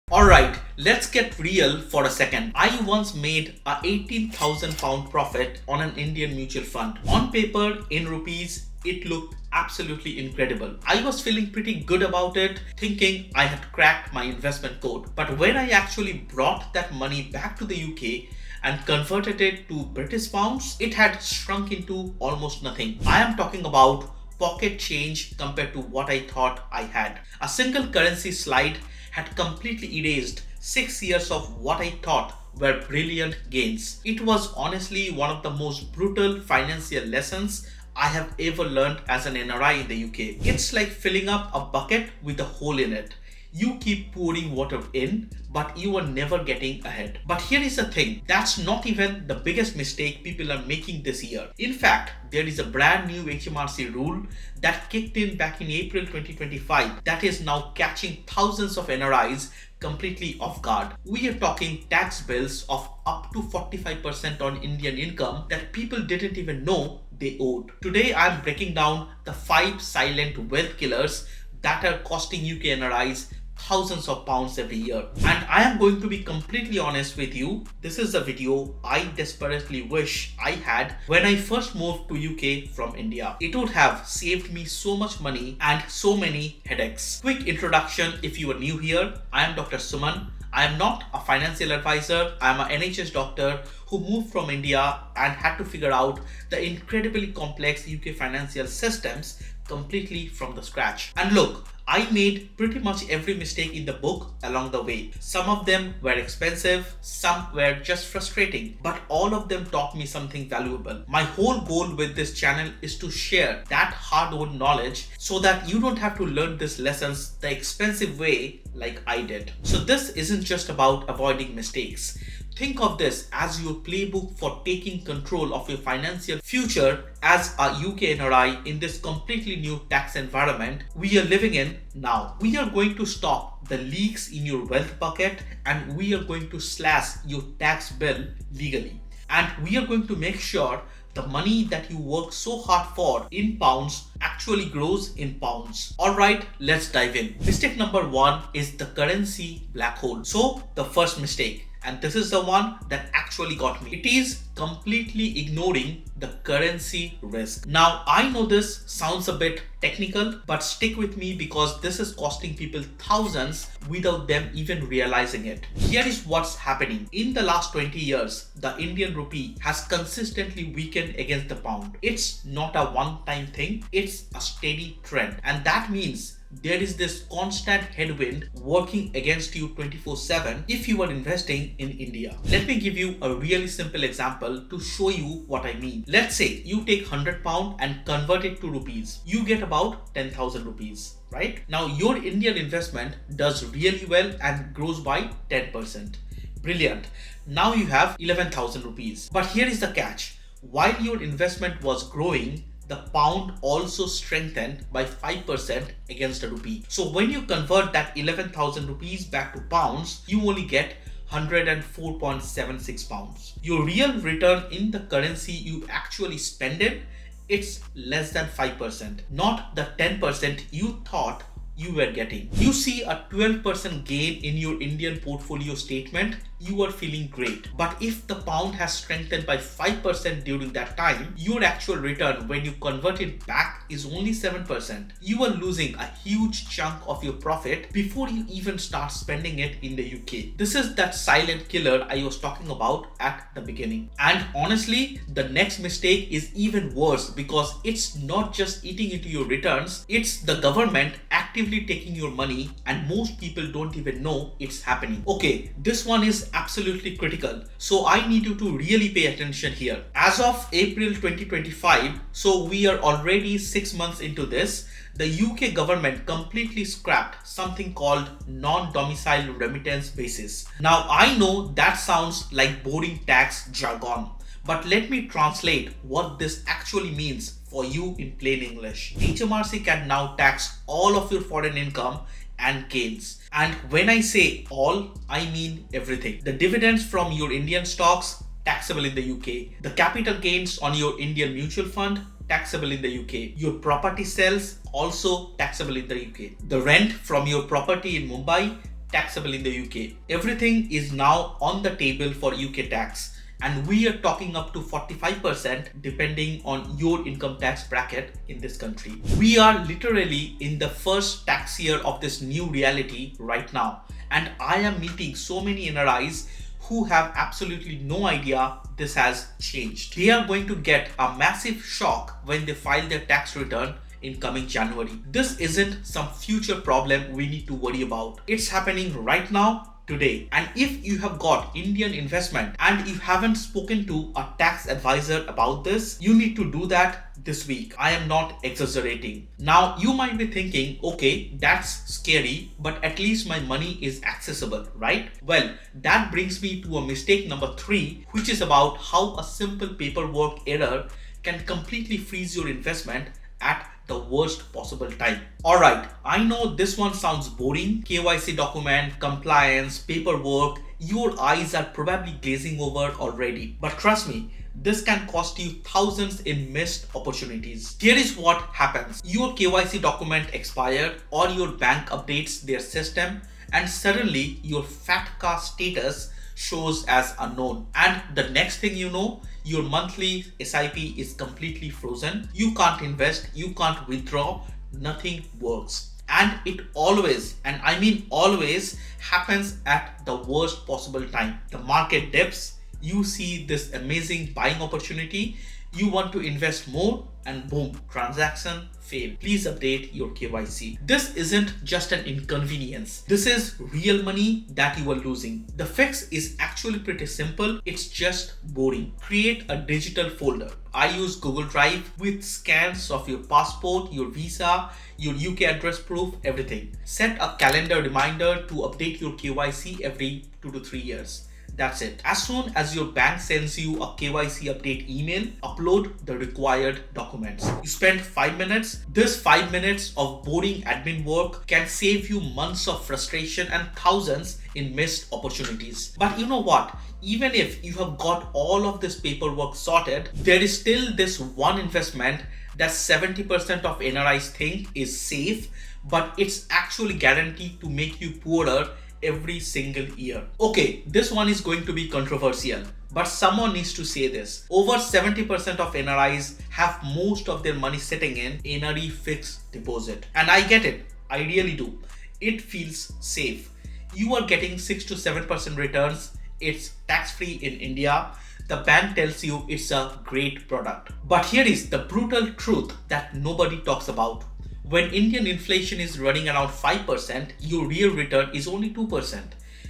Alright, let's get real for a second. I once made a £18,000 profit on an Indian mutual fund. On paper, in rupees, it looked absolutely incredible. I was feeling pretty good about it, thinking I had cracked my investment code. But when I actually brought that money back to the UK and converted it to British pounds, it had shrunk into almost nothing. I am talking about pocket change compared to what I thought I had. A single currency slide had completely erased 6 years of what I thought were brilliant gains. It was honestly one of the most brutal financial lessons I have ever learned as an NRI in the UK. It's like filling up a bucket with a hole in it. You keep pouring water in, but you are never getting ahead. But here is the thing, that's not even the biggest mistake people are making this year. In fact, there is a brand new HMRC rule that kicked in back in April 2025 that is now catching thousands of NRIs completely off guard. We are talking tax bills of up to 45% on Indian income that people didn't even know they owed. Today I'm breaking down the 5 silent wealth killers that are costing UK NRIs thousands of pounds every year. And I am going to be completely honest with you, this is a video I desperately wish I had when I first moved to UK from India. It would have saved me so much money and so many headaches. Quick introduction if you are new here, I am Dr. Suman. I am not a financial advisor. I am an NHS doctor who moved from India and had to figure out the incredibly complex UK financial systems completely from the scratch. And look, I made pretty much every mistake in the book along the way. Some of them were expensive, some were just frustrating, but all of them taught me something valuable. My whole goal with this channel is to share that hard-earned knowledge so that you don't have to learn these lessons the expensive way like I did. So this isn't just about avoiding mistakes. Think of this as your playbook for taking control of your financial future as a UK NRI in this completely new tax environment we are living in now. We are going to stop the leaks in your wealth bucket and we are going to slash your tax bill legally. And we are going to make sure the money that you work so hard for in pounds actually grows in pounds. Alright, let's dive in. Mistake number 1 is the currency black hole. So the first mistake, and this is the one that actually got me. It is completely ignoring the currency risk. Now, I know this sounds a bit technical, but stick with me because this is costing people thousands without them even realizing it. Here is what's happening. In the last 20 years, the Indian rupee has consistently weakened against the pound. It's not a one-time thing, it's a steady trend. And that means there is this constant headwind working against you 24/7 if you are investing in India. Let me give you a really simple example to show you what I mean. Let's say you take £100 and convert it to rupees. You get about 10,000 rupees, right? Now your Indian investment does really well and grows by 10%. Brilliant. Now you have 11,000 rupees. But here is the catch. While your investment was growing, the pound also strengthened by 5% against the rupee. So when you convert that 11,000 rupees back to pounds, you only get 104.76 pounds. Your real return in the currency you actually spend it, it's less than 5%, not the 10% you thought you were getting. You see a 12% gain in your Indian portfolio statement, you are feeling great. But if the pound has strengthened by 5% during that time, your actual return when you convert it back is only 7%. You are losing a huge chunk of your profit before you even start spending it in the UK. This is that silent killer I was talking about at the beginning. And honestly, the next mistake is even worse because it's not just eating into your returns, it's the government actively taking your money and most people don't even know it's happening. Okay, this one is absolutely critical. So I need you to really pay attention here. As of April 2025, so we are already 6 months into this, the UK government completely scrapped something called non-domicile remittance basis. Now I know that sounds like boring tax jargon, but let me translate what this actually means for you in plain English. HMRC can now tax all of your foreign income and gains. And when I say all, I mean everything. The dividends from your Indian stocks, taxable in the UK. The capital gains on your Indian mutual fund, taxable in the UK. Your property sales, also taxable in the UK. The rent from your property in Mumbai, taxable in the UK. Everything is now on the table for UK tax. And we are talking up to 45% depending on your income tax bracket in this country. We are literally in the first tax year of this new reality right now. And I am meeting so many NRIs who have absolutely no idea this has changed. They are going to get a massive shock when they file their tax return in coming January. This isn't some future problem we need to worry about. It's happening right now, today. And if you have got Indian investment and you haven't spoken to a tax advisor about this, you need to do that this week. I am not exaggerating. Now you might be thinking, okay, that's scary, but at least my money is accessible, right? Well, that brings me to a mistake number 3, which is about how a simple paperwork error can completely freeze your investment at the worst possible time. Alright, I know this one sounds boring. KYC document, compliance, paperwork, your eyes are probably glazing over already. But trust me, this can cost you thousands in missed opportunities. Here is what happens. Your KYC document expired or your bank updates their system and suddenly your FATCA status shows as unknown, and the next thing you know, your monthly SIP is completely frozen. You can't invest, you can't withdraw, nothing works. And it always, and I mean always, happens at the worst possible time. The market dips, you see this amazing buying opportunity, you want to invest more, and boom, transaction failed. Please update your KYC. This isn't just an inconvenience. This is real money that you are losing. The fix is actually pretty simple. It's just boring. Create a digital folder. I use Google Drive with scans of your passport, your visa, your UK address proof, everything. Set a calendar reminder to update your KYC every 2 to 3 years. That's it. As soon as your bank sends you a KYC update email, upload the required documents. You spend 5 minutes. This 5 minutes of boring admin work can save you months of frustration and thousands in missed opportunities. But you know what? Even if you have got all of this paperwork sorted, there is still this one investment that 70% of NRIs think is safe, but it's actually guaranteed to make you poorer every single year. Okay, this one is going to be controversial, but someone needs to say this. Over 70% of NRIs have most of their money sitting in NRI fixed deposit. And I get it. I really do. It feels safe. You are getting 6 to 7% returns. It's tax-free in India. The bank tells you it's a great product. But here is the brutal truth that nobody talks about. When Indian inflation is running around 5%, your real return is only 2%.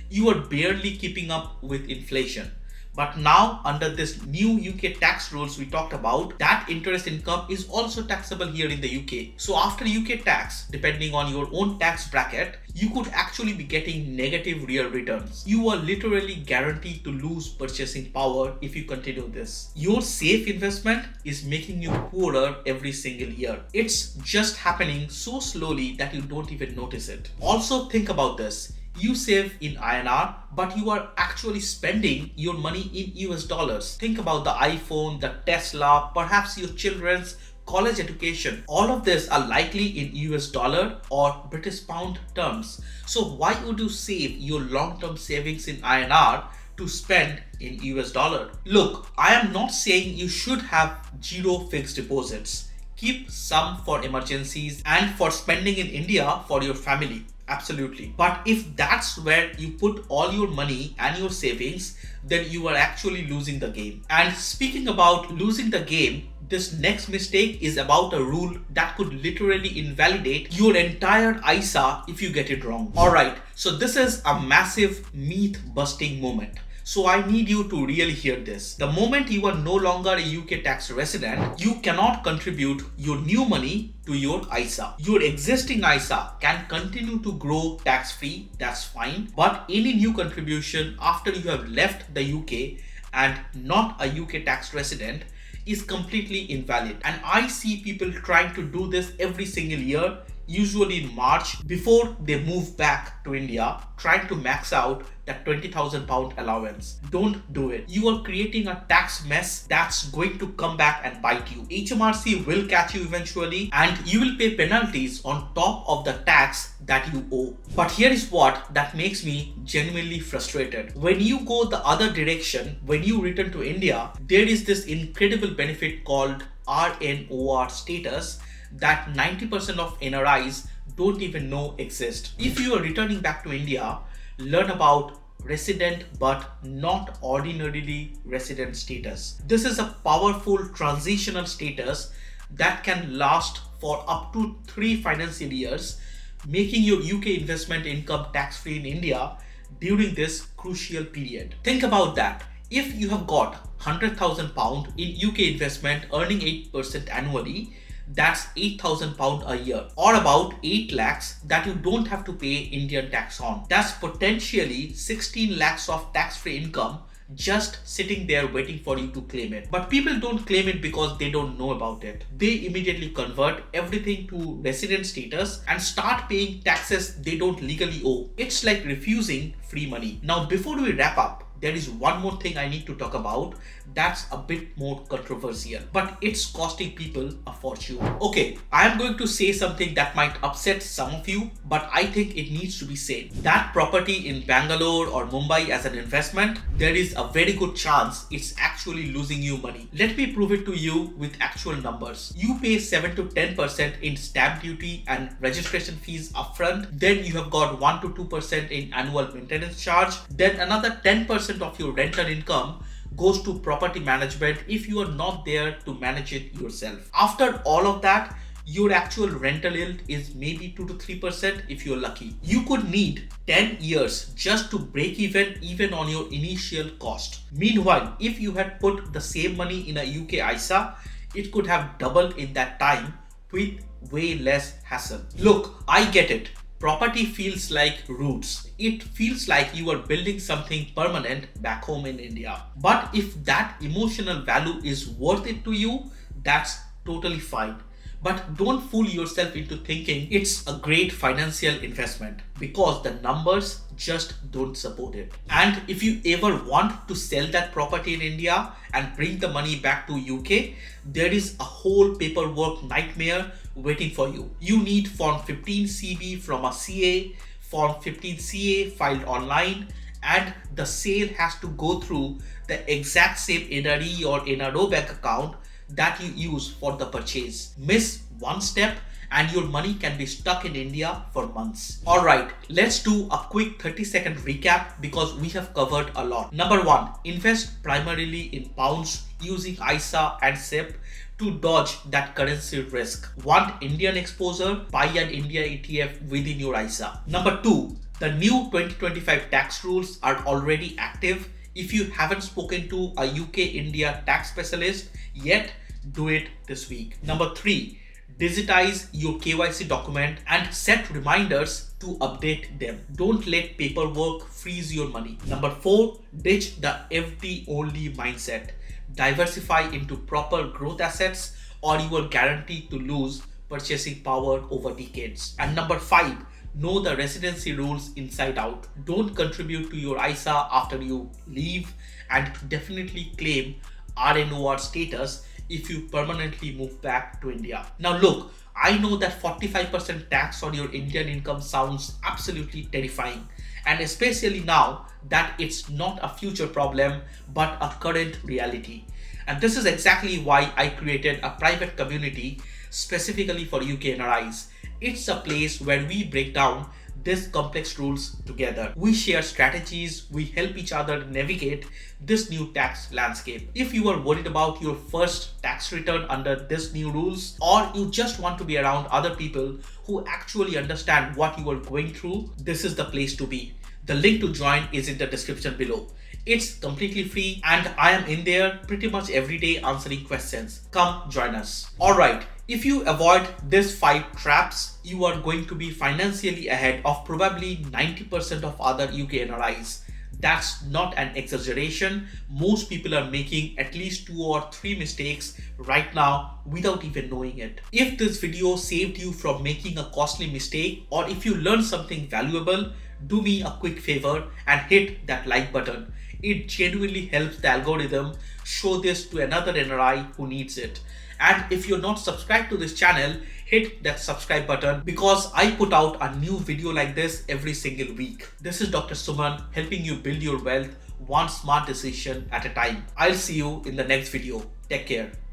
You are barely keeping up with inflation. But now, under this new UK tax rules we talked about, that interest income is also taxable here in the UK. So after UK tax, depending on your own tax bracket, you could actually be getting negative real returns. You are literally guaranteed to lose purchasing power if you continue this. Your safe investment is making you poorer every single year. It's just happening so slowly that you don't even notice it. Also think about this. You save in INR, but you are actually spending your money in US dollars. Think about the iPhone, the Tesla, perhaps your children's college education. All of this are likely in US dollar or British pound terms. So why would you save your long-term savings in INR to spend in US dollar? Look, I am not saying you should have 0 fixed deposits. Keep some for emergencies and for spending in India for your family. Absolutely. But if that's where you put all your money and your savings, then you are actually losing the game. And speaking about losing the game, this next mistake is about a rule that could literally invalidate your entire ISA if you get it wrong. Alright, so this is a massive myth busting moment. So I need you to really hear this. The moment you are no longer a UK tax resident, you cannot contribute your new money to your ISA. Your existing ISA can continue to grow tax-free, that's fine. But any new contribution after you have left the UK and not a UK tax resident is completely invalid. And I see people trying to do this every single year, usually in March, before they move back to India, trying to max out that £20,000 allowance. Don't do it. You are creating a tax mess that's going to come back and bite you. HMRC will catch you eventually and you will pay penalties on top of the tax that you owe. But here is what that makes me genuinely frustrated. When you go the other direction, when you return to India, there is this incredible benefit called RNOR status that 90% of NRIs don't even know exist. If you are returning back to India, learn about resident but not ordinarily resident status. This is a powerful transitional status that can last for up to 3 financial years, making your UK investment income tax-free in India during this crucial period. Think about that. If you have got £100,000 in UK investment earning 8% annually, that's £8,000 a year, or about 8 lakhs that you don't have to pay Indian tax on. That's potentially 16 lakhs of tax-free income just sitting there waiting for you to claim it. But people don't claim it because they don't know about it. They immediately convert everything to resident status and start paying taxes they don't legally owe. It's like refusing free money. Now, before we wrap up, there is one more thing I need to talk about that's a bit more controversial, but it's costing people a fortune. Okay, I am going to say something that might upset some of you, but I think it needs to be said. That property in Bangalore or Mumbai as an investment, there is a very good chance it's actually losing you money. Let me prove it to you with actual numbers. You pay 7 to 10% in stamp duty and registration fees upfront, then you have got 1 to 2% in annual maintenance charge, then another 10% of your rental income goes to property management if you are not there to manage it yourself. After all of that, your actual rental yield is maybe 2 to 3% if you're lucky. You could need 10 years just to break even on your initial cost. Meanwhile, if you had put the same money in a UK ISA, it could have doubled in that time with way less hassle. Look, I get it. Property feels like roots. It feels like you are building something permanent back home in India. But if that emotional value is worth it to you, that's totally fine. But don't fool yourself into thinking it's a great financial investment, because the numbers just don't support it. And if you ever want to sell that property in India and bring the money back to UK, there is a whole paperwork nightmare waiting for you. You need Form 15 CB from a CA, Form 15 CA filed online, and the sale has to go through the exact same NRI or NRO bank account that you use for the purchase. Miss one step and your money can be stuck in India for months. Alright, let's do a quick 30-second recap because we have covered a lot. Number 1, invest primarily in pounds using ISA and SIP to dodge that currency risk. Want Indian exposure? Buy an India ETF within your ISA. Number 2, the new 2025 tax rules are already active. If you haven't spoken to a UK India tax specialist yet, do it this week. Number 3, digitize your KYC document and set reminders to update them. Don't let paperwork freeze your money. Number 4, ditch the FD only mindset. Diversify into proper growth assets or you are guaranteed to lose purchasing power over decades. And number 5, know the residency rules inside out. Don't contribute to your ISA after you leave, and definitely claim RNOR status if you permanently move back to India. Now look, I know that 45% tax on your Indian income sounds absolutely terrifying, and especially now that it's not a future problem but a current reality. And this is exactly why I created a private community specifically for UK NRIs. It's a place where we break down these complex rules together. We share strategies, we help each other navigate this new tax landscape. If you are worried about your first tax return under these new rules, or you just want to be around other people who actually understand what you are going through, this is the place to be. The link to join is in the description below. It's completely free and I am in there pretty much every day answering questions. Come join us. Alright, if you avoid these 5 traps, you are going to be financially ahead of probably 90% of other UK NRIs. That's not an exaggeration. Most people are making at least 2 or 3 mistakes right now without even knowing it. If this video saved you from making a costly mistake, or if you learned something valuable, do me a quick favor and hit that like button. It genuinely helps the algorithm show this to another NRI who needs it. And if you're not subscribed to this channel, hit that subscribe button because I put out a new video like this every single week. This is Dr. Suman helping you build your wealth one smart decision at a time. I'll see you in the next video. Take care.